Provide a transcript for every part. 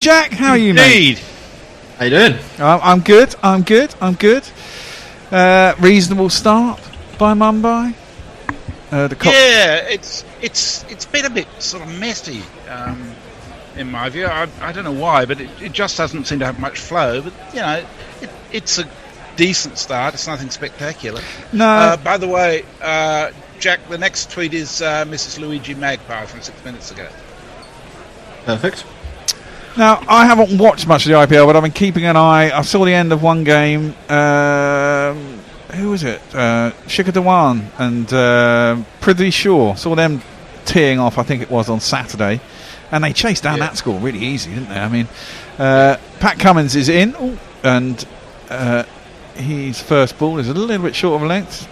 Jack, how are you, mate? How you doing? I'm good. Reasonable start by Mumbai. It's been a bit sort of messy, in my view. I don't know why, but it just doesn't seem to have much flow. But it's a decent start. It's nothing spectacular. No. By the way, Jack, the next tweet is Mrs. Luigi Magpie from 6 minutes ago. Perfect. Now, I haven't watched much of the IPL, but I've been keeping an eye. I saw the end of one game. Who was it? Shikhar Dhawan and Prithvi Shaw. Saw them teeing off, I think it was, on Saturday. And they chased down that score really easy, didn't they? I mean, Pat Cummins is in, and his first ball is a little bit short of length,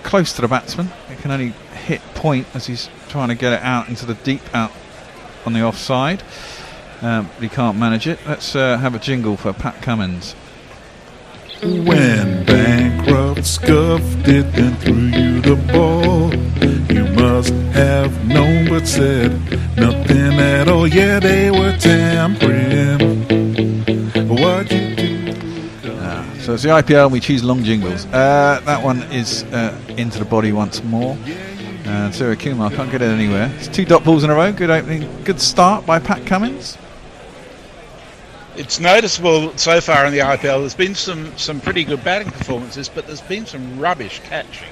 close to the batsman. It can only hit point as he's trying to get it out into the deep out on the offside. But he can't manage it. Let's have a jingle for Pat Cummins. When bankrupt scuffed it and threw you the ball, you must have known but said nothing at all. Yeah, they were tampering. What'd you do? So it's the IPL and we choose long jingles. That one is into the body once more. And Surya Kumar can't get it anywhere. It's 2 dot balls in a row. Good opening. Good start by Pat Cummins. It's noticeable so far in the IPL. There's been some pretty good batting performances, but there's been some rubbish catching.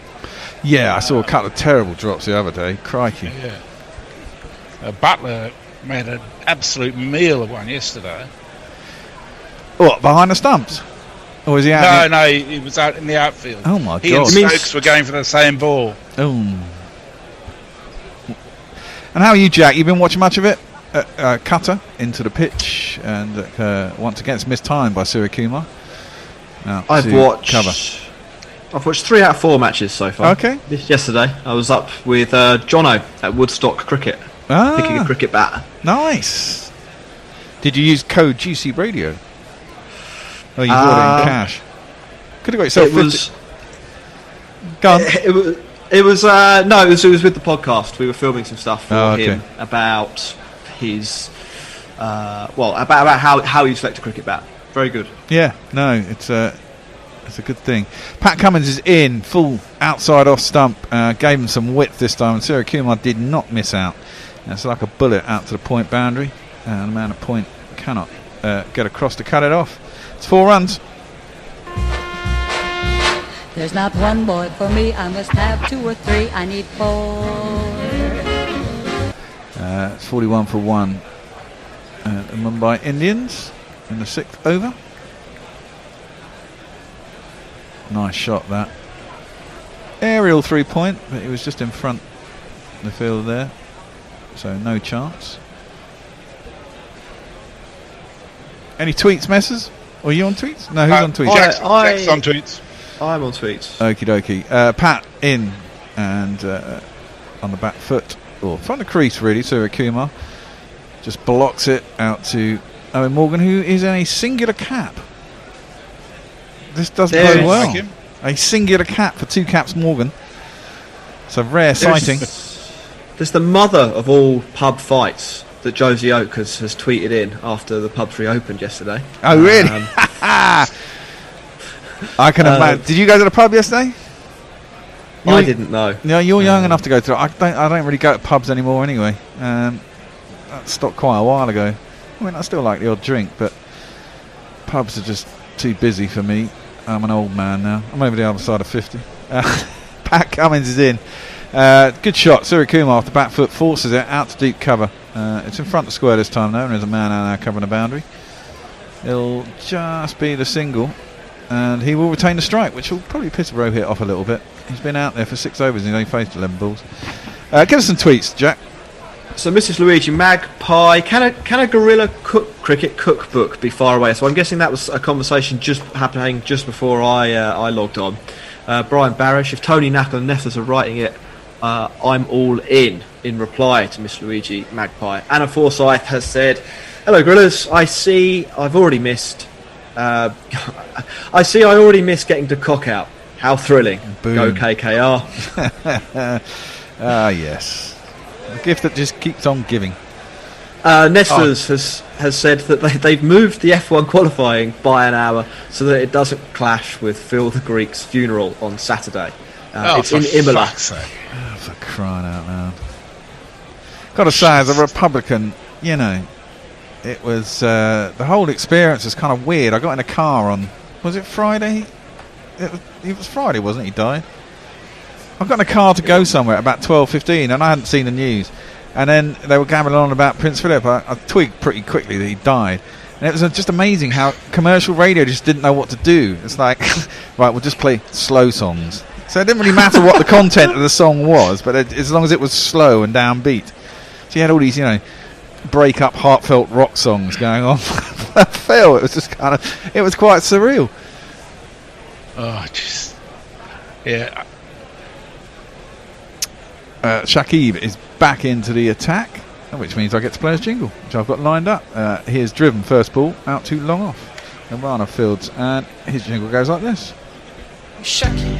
Yeah, I saw a couple of terrible drops the other day. Crikey. Yeah. Butler made an absolute meal of one yesterday. What, behind the stumps? Or was he out? No, he was out in the outfield. Oh my He God. and Stokes were going for the same ball. Oh. And how are you, Jack? You've been watching much of it? Cutter into the pitch, and once again it's missed time by Surya Kumar. I've watched 3 out of 4 matches so far. Okay. Yesterday I was up with Jono at Woodstock Cricket, picking a cricket bat. Nice. Did you use code GC Radio? Oh, you bought it in cash. Could have got yourself 50. Go on. It was with the podcast. We were filming some stuff for him about his about how you select a cricket bat. Very good. Yeah, no, it's a good thing. Pat Cummins is in full outside off stump. Gave him some width this time, and Surya Kumar did not miss out. It's like a bullet out to the point boundary, and the man of point cannot get across to cut it off. It's 4 runs. There's not one boy for me, I must have 2 or 3, I need 4. It's 41 for 1. The Mumbai Indians in the 6th over. Nice shot that. Aerial 3-point, but he was just in front of the field there. So no chance. Any tweets, Messers? Or are you on tweets? No, who's on tweets? Jack's on tweets. I'm on tweets. Okie dokie. Pat in and on the back foot, or front of crease really. Surya Kumar just blocks it out to Owen Morgan, who is in a singular cap. This doesn't go well. Like a singular cap for 2 caps, Morgan. It's a rare sighting. There's the mother of all pub fights that Josie Oak has tweeted in after the pubs reopened yesterday. Oh, really? I can imagine. Did you go to the pub yesterday? I didn't know. No, you're young enough to go to. I don't really go to pubs anymore anyway. That stopped quite a while ago. I mean, I still like the odd drink, but pubs are just too busy for me. I'm an old man now. I'm over the other side of 50. Pat Cummins is in. Good shot. Surya Kumar off the back foot forces it out to deep cover. It's in front of square this time though, and there's a man out there covering the boundary. It'll just be the single, and he will retain the strike, which will probably piss the hit off a little bit. He's been out there for 6 overs and he's only faced 11 balls. Give us some tweets, Jack. So Mrs. Luigi Magpie, can a gorilla cricket cookbook be far away? So I'm guessing that was a conversation just happening just before I logged on. Brian Barish, if Tony Knackle and Nethers are writing it, I'm all in reply to Miss Luigi Magpie. Anna Forsyth has said, hello gorillas, I already missed getting to cock out. How thrilling. Boom. Go KKR. Yes. The gift that just keeps on giving. Nestlers has said that they've moved the F1 qualifying by an hour so that it doesn't clash with Phil the Greek's funeral on Saturday. It's in Imola. Oh, for crying out loud. Got to say, as a Republican, you know, it was the whole experience was kind of weird. I got in a car on, was it Friday? It was Friday, wasn't it? He died. I got in a car to go somewhere at about 12:15, and I hadn't seen the news. And then they were gabbling on about Prince Philip. I twigged pretty quickly that he died. And it was just amazing how commercial radio just didn't know what to do. It's like, right, we'll just play slow songs. So it didn't really matter what the content of the song was, but as long as it was slow and downbeat. So you had all these, you know, break-up, heartfelt rock songs going on. Phil, it was just kind of, it was quite surreal. Oh, just, yeah. Shakib is back into the attack, which means I get to play his jingle, which I've got lined up. Here's Driven, first ball, out too long off. And Rana Fields, and his jingle goes like this. Shakib,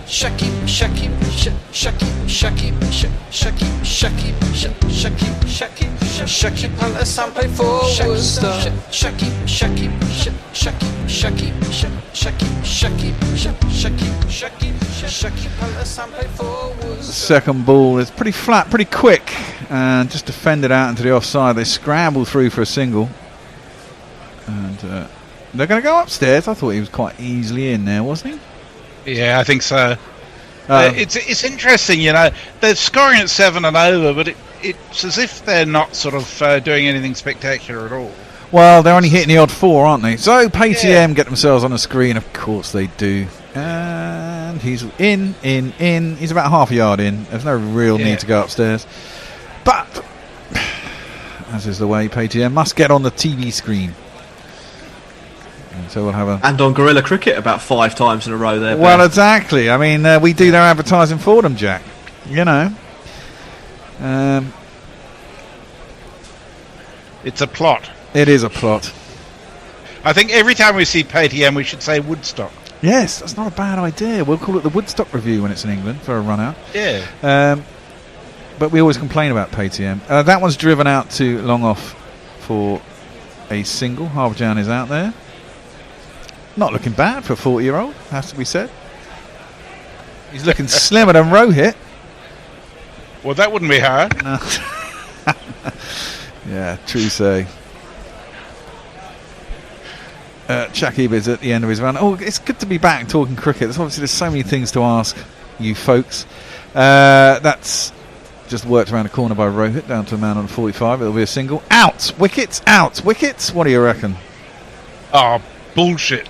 Shakib, Shakib, Shakib, Shakib, Shakib, Shakib, Shakib, Shakib, Shakib, Palace sampai for Worcester. Shakib, Shakib, Shakib, Shakib, Shakib, Shakib, Shakib, Shakib, Shakib, Palace sampai for Worcester. The second ball is pretty flat, pretty quick, and just defended out into the offside. They scramble through for a single, and they're going to go upstairs. I thought he was quite easily in there, wasn't he? Yeah, I think so. It's interesting, you know. They're scoring at 7 and over, but it's as if they're not sort of doing anything spectacular at all. Well, they're only hitting the odd 4, aren't they? So PTM get themselves on the screen. Of course they do. And he's in. He's about half a yard in. There's no real need to go upstairs. But, as is the way, PTM must get on the TV screen. And so we'll have and on Guerrilla Cricket about 5 times in a row there. Well, exactly. I mean, we do their advertising for them, Jack. You know. It's a plot. It is a plot. I think every time we see PTM, we should say Woodstock. Yes, that's not a bad idea. We'll call it the Woodstock Review when it's in England for a run out. Yeah. But we always complain about PTM. That one's driven out to long off for a single. Harbajan is out there. Not looking bad for a 40-year-old, has to be said. He's looking slimmer than Rohit. Well, that wouldn't be hard. No. Yeah, true say. Shakib is at the end of his run. Oh, it's good to be back talking cricket. There's so many things to ask you folks. That's just worked around the corner by Rohit, down to a man on 45. It'll be a single. Out! Wickets! Out! Wickets! What do you reckon? Oh, bullshit.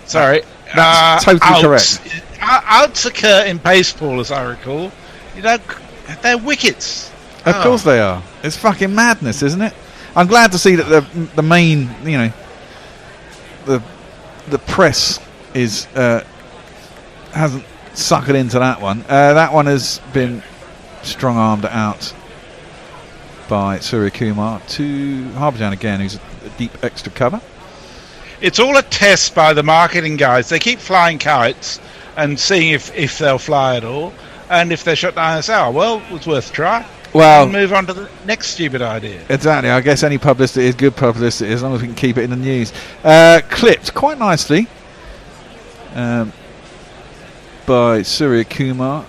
Sorry. That's totally correct. Outs occur in baseball, as I recall. You know, they're wickets. Of course they are. It's fucking madness, isn't it? I'm glad to see that the main, you know, the press is hasn't suckered into that one. That one has been strong-armed out by Surya Kumar to Harbajan again, who's a deep extra cover. It's all a test by the marketing guys. They keep flying kites and seeing if they'll fly at all. And if they're shot down, they say, oh, well, it was worth a try. Well, and move on to the next stupid idea. Exactly. I guess any publicity is good publicity as long as we can keep it in the news. Clipped quite nicely by Surya Kumar.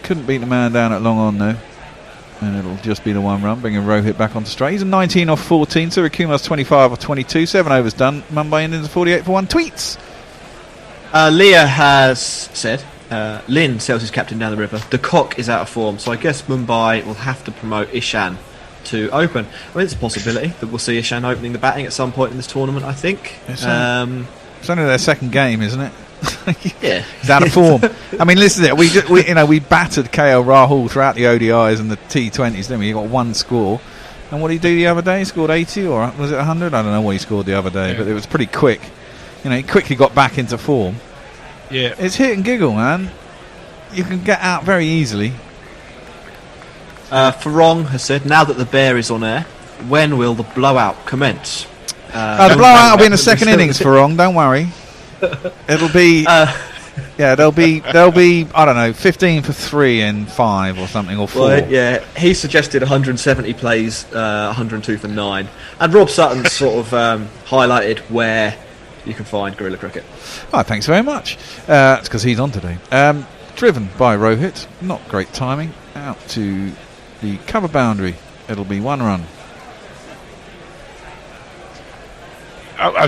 Couldn't beat the man down at long on, though. And it'll just be the one run, bringing Rohit back onto straight. He's a 19 off 14. Surya Kumar's 25 off 22. 7 overs done. Mumbai Indians 48 for 1. Tweets. Leah has said, Lynn sails his captain down the river. De Kock is out of form, so I guess Mumbai will have to promote Ishan to open. I mean, it's a possibility that we'll see Ishan opening the batting at some point in this tournament, I think. It's only their second game, isn't it? Yeah. He's out of form. I mean, listen to it. We battered KL Rahul throughout the ODIs and the T20s, didn't we? He got one score. And what did he do the other day? He scored 80 or was it 100? I don't know what he scored the other day, but it was pretty quick. You know, he quickly got back into form. Yeah. It's hit and giggle, man. You can get out very easily. Farong has said, now that the bear is on air, when will the blowout commence? The blowout will be in the second innings, Farong, don't worry. It'll be Yeah, they'll be I don't know, 15 for 3 and 5 or something, or 4. Well, yeah, he suggested 170 plays, 102 for 9, and Rob Sutton sort of highlighted where you can find Gorilla Cricket. Oh, thanks very much. It's because he's on today. Driven by Rohit, not great timing, out to the cover boundary. It'll be 1 run.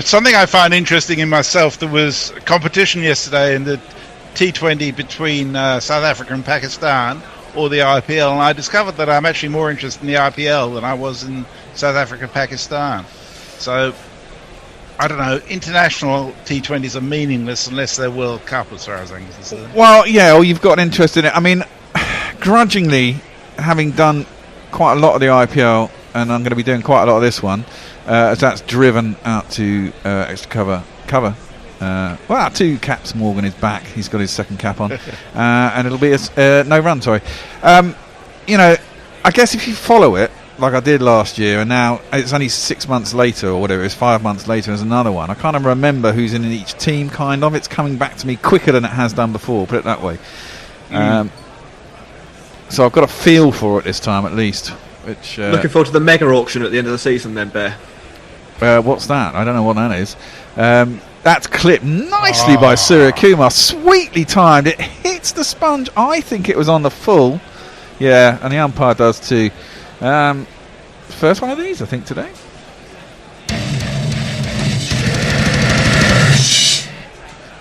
Something I found interesting in myself, there was a competition yesterday in the T20 between South Africa and Pakistan, or the IPL, and I discovered that I'm actually more interested in the IPL than I was in South Africa Pakistan. So I don't know, international T20s are meaningless unless they're World Cup, as far as I'm concerned. Well, yeah, or you've got an interest in it. I mean, grudgingly, having done quite a lot of the IPL, and I'm going to be doing quite a lot of this one, as that's driven out to extra cover. Well, 2 caps. Morgan is back. He's got his second cap on, and it'll be a no run. Sorry. You know, I guess if you follow it like I did last year, and now it's only 6 months later or whatever, it's 5 months later, there's another one. I kind of remember who's in each team. Kind of, it's coming back to me quicker than it has done before. Put it that way. So I've got a feel for it this time, at least. Which looking forward to the mega auction at the end of the season, then, Bear. What's that? I don't know what that is. That's clipped nicely by Surya Kumar. Sweetly timed. It hits the sponge. I think it was on the full. Yeah, and the umpire does too. First one of these, I think, today.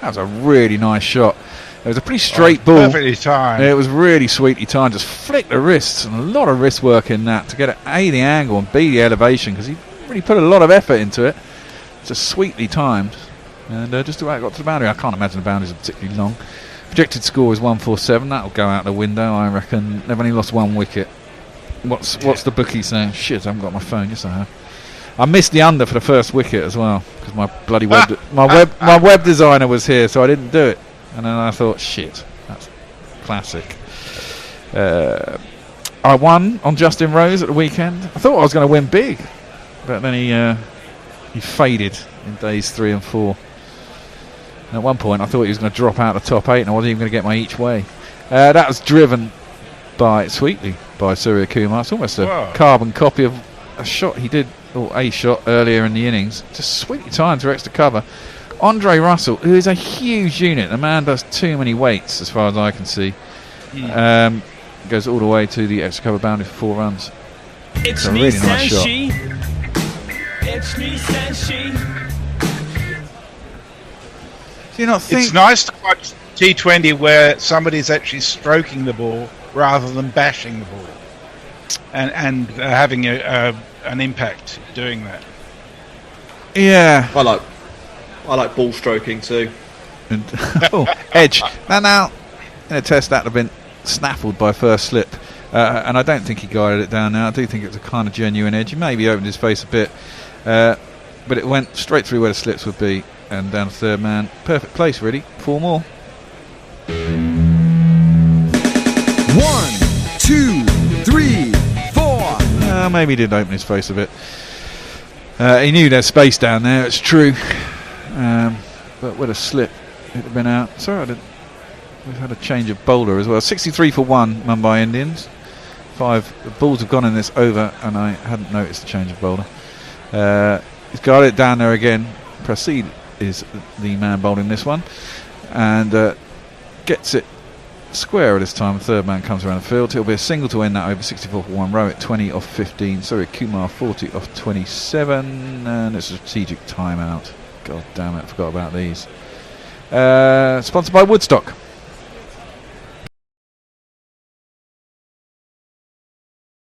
That was a really nice shot. It was a pretty straight ball. Perfectly timed. It was really sweetly timed. Just flick the wrists, and a lot of wrist work in that to get A, the angle, and B, the elevation, because he really put a lot of effort into it. Just sweetly timed, and just about got to the boundary. I can't imagine the boundaries are particularly long. Projected score is 147. That'll go out the window, I reckon. They've only lost 1 wicket. What's the bookie saying? Shit, I haven't got my phone. Yes, I have. I missed the under for the first wicket as well, because my bloody my web designer was here, so I didn't do it. And then I thought, shit, that's classic. I won on Justin Rose at the weekend. I thought I was going to win big, but then he faded in days 3 and 4. And at one point, I thought he was going to drop out of the top 8, and I wasn't even going to get my each way. That was driven sweetly by Surya Kumar. It's almost a carbon copy of a shot he did, or a shot earlier in the innings. Just sweetly timed for extra cover. Andre Russell, who is a huge unit. The man does too many weights, as far as I can see. Goes all the way to the extra cover boundary for 4 runs. It's a really nice shot. It's me, Senshi. Do you not think it's nice to watch T20 where somebody's actually stroking the ball rather than bashing the ball, and having an impact doing that? Yeah, I like ball stroking too. And edge. Now, in a test that would have been snaffled by first slip, and I don't think he guided it down. Now I do think it was a kind of genuine edge. He maybe opened his face a bit, but it went straight through where the slips would be, and down to third man. Perfect place, really. 4 more. 1, 2, 3, 4. Maybe he did open his face a bit. He knew there's space down there, it's true. But with a slip, it'd have been out. Sorry, we've had a change of bowler as well. 63 for 1, Mumbai Indians. 5 the balls have gone in this over, and I hadn't noticed the change of bowler. He's got it down there again. Prasid is the man bowling this one, and gets it square this time. The third man comes around the field. It'll be a single to end that over. 64 for 1. Rohit 20 off 15. Sorry, Kumar 40 off 27, and it's a strategic timeout. God damn it, I forgot about these. Sponsored by Woodstock.